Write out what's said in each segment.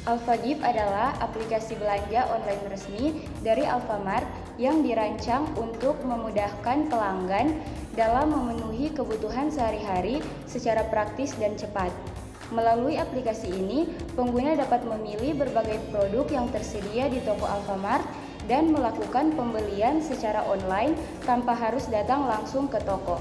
Alphagift adalah aplikasi belanja online resmi dari Alfamart yang dirancang untuk memudahkan pelanggan dalam memenuhi kebutuhan sehari-hari secara praktis dan cepat. Melalui aplikasi ini, pengguna dapat memilih berbagai produk yang tersedia di toko Alfamart dan melakukan pembelian secara online tanpa harus datang langsung ke toko.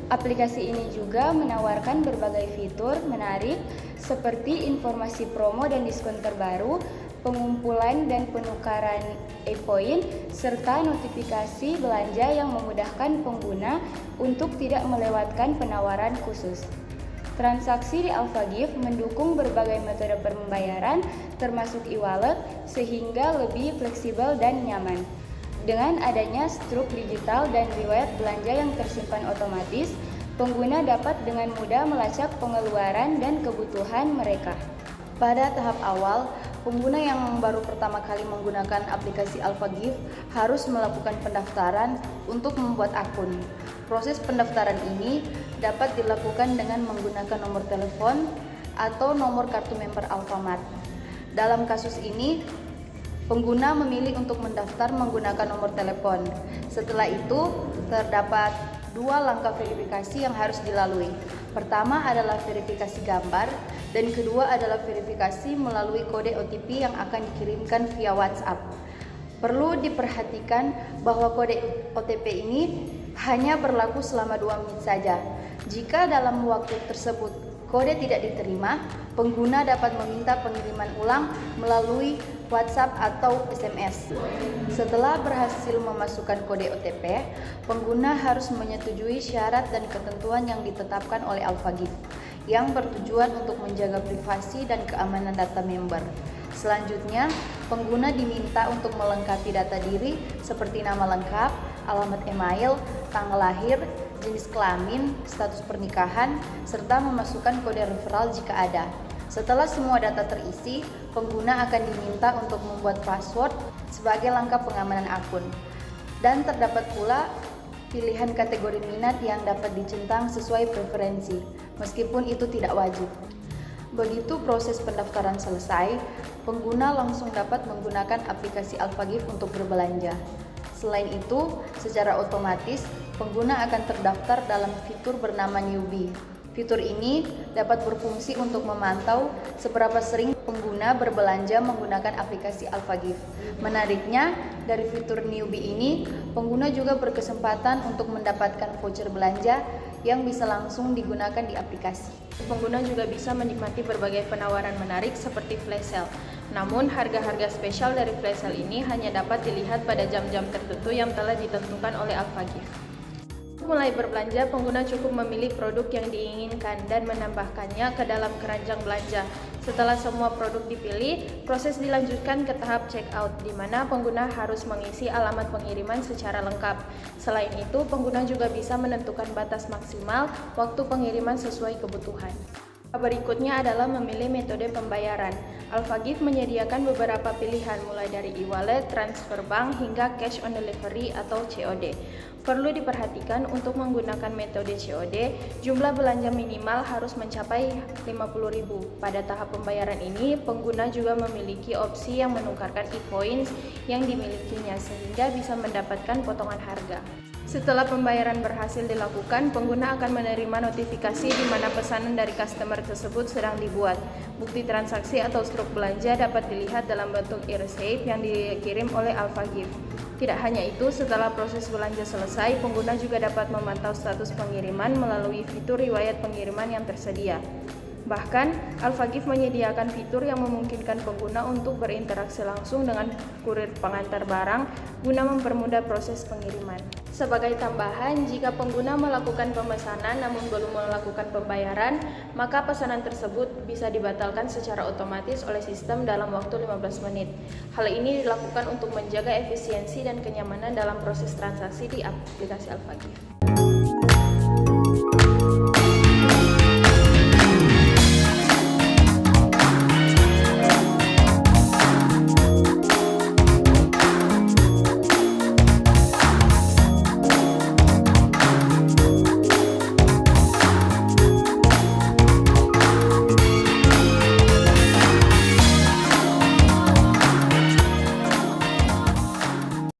Aplikasi ini juga menawarkan berbagai fitur menarik seperti informasi promo dan diskon terbaru, pengumpulan dan penukaran e-point, serta notifikasi belanja yang memudahkan pengguna untuk tidak melewatkan penawaran khusus. Transaksi di Alphagift mendukung berbagai metode pembayaran termasuk e-wallet sehingga lebih fleksibel dan nyaman. Dengan adanya struk digital dan riwayat belanja yang tersimpan otomatis, pengguna dapat dengan mudah melacak pengeluaran dan kebutuhan mereka. Pada tahap awal, pengguna yang baru pertama kali menggunakan aplikasi Alphagift harus melakukan pendaftaran untuk membuat akun. Proses pendaftaran ini dapat dilakukan dengan menggunakan nomor telepon atau nomor kartu member Alfamart. Dalam kasus ini, pengguna memilih untuk mendaftar menggunakan nomor telepon. Setelah itu, terdapat 2 langkah verifikasi yang harus dilalui. Pertama adalah verifikasi gambar, dan kedua adalah verifikasi melalui kode OTP yang akan dikirimkan via WhatsApp. Perlu diperhatikan bahwa kode OTP ini hanya berlaku selama 2 menit saja. Jika dalam waktu tersebut kode tidak diterima, pengguna dapat meminta pengiriman ulang melalui WhatsApp atau SMS. Setelah berhasil memasukkan kode OTP, pengguna harus menyetujui syarat dan ketentuan yang ditetapkan oleh Alphagift yang bertujuan untuk menjaga privasi dan keamanan data member. Selanjutnya, pengguna diminta untuk melengkapi data diri seperti nama lengkap, alamat email, tanggal lahir, jenis kelamin, status pernikahan, serta memasukkan kode referral jika ada. Setelah semua data terisi, pengguna akan diminta untuk membuat password sebagai langkah pengamanan akun. Dan terdapat pula pilihan kategori minat yang dapat dicentang sesuai preferensi, meskipun itu tidak wajib. Begitu proses pendaftaran selesai, pengguna langsung dapat menggunakan aplikasi Alphagift untuk berbelanja. Selain itu, secara otomatis, pengguna akan terdaftar dalam fitur bernama Newbie. Fitur ini dapat berfungsi untuk memantau seberapa sering pengguna berbelanja menggunakan aplikasi Alphagift. Menariknya, dari fitur Newbie ini, pengguna juga berkesempatan untuk mendapatkan voucher belanja yang bisa langsung digunakan di aplikasi. Pengguna juga bisa menikmati berbagai penawaran menarik seperti flash sale. Namun, harga-harga spesial dari flash sale ini hanya dapat dilihat pada jam-jam tertentu yang telah ditentukan oleh Alphagift. Mulai berbelanja, pengguna cukup memilih produk yang diinginkan dan menambahkannya ke dalam keranjang belanja. Setelah semua produk dipilih, proses dilanjutkan ke tahap checkout, di mana pengguna harus mengisi alamat pengiriman secara lengkap. Selain itu, pengguna juga bisa menentukan batas maksimal waktu pengiriman sesuai kebutuhan. Berikutnya adalah memilih metode pembayaran. Alphagift menyediakan beberapa pilihan mulai dari e-wallet, transfer bank, hingga cash on delivery atau COD. Perlu diperhatikan untuk menggunakan metode COD, jumlah belanja minimal harus mencapai 50.000. Pada tahap pembayaran ini, pengguna juga memiliki opsi yang menukarkan e-points yang dimilikinya sehingga bisa mendapatkan potongan harga. Setelah pembayaran berhasil dilakukan, pengguna akan menerima notifikasi di mana pesanan dari customer tersebut sedang dibuat. Bukti transaksi atau struk belanja dapat dilihat dalam bentuk e-receipt yang dikirim oleh Alphagift. Tidak hanya itu, setelah proses belanja selesai, pengguna juga dapat memantau status pengiriman melalui fitur riwayat pengiriman yang tersedia. Bahkan, Alphagift menyediakan fitur yang memungkinkan pengguna untuk berinteraksi langsung dengan kurir pengantar barang guna mempermudah proses pengiriman. Sebagai tambahan, jika pengguna melakukan pemesanan namun belum melakukan pembayaran, maka pesanan tersebut bisa dibatalkan secara otomatis oleh sistem dalam waktu 15 menit. Hal ini dilakukan untuk menjaga efisiensi dan kenyamanan dalam proses transaksi di aplikasi Alphagift.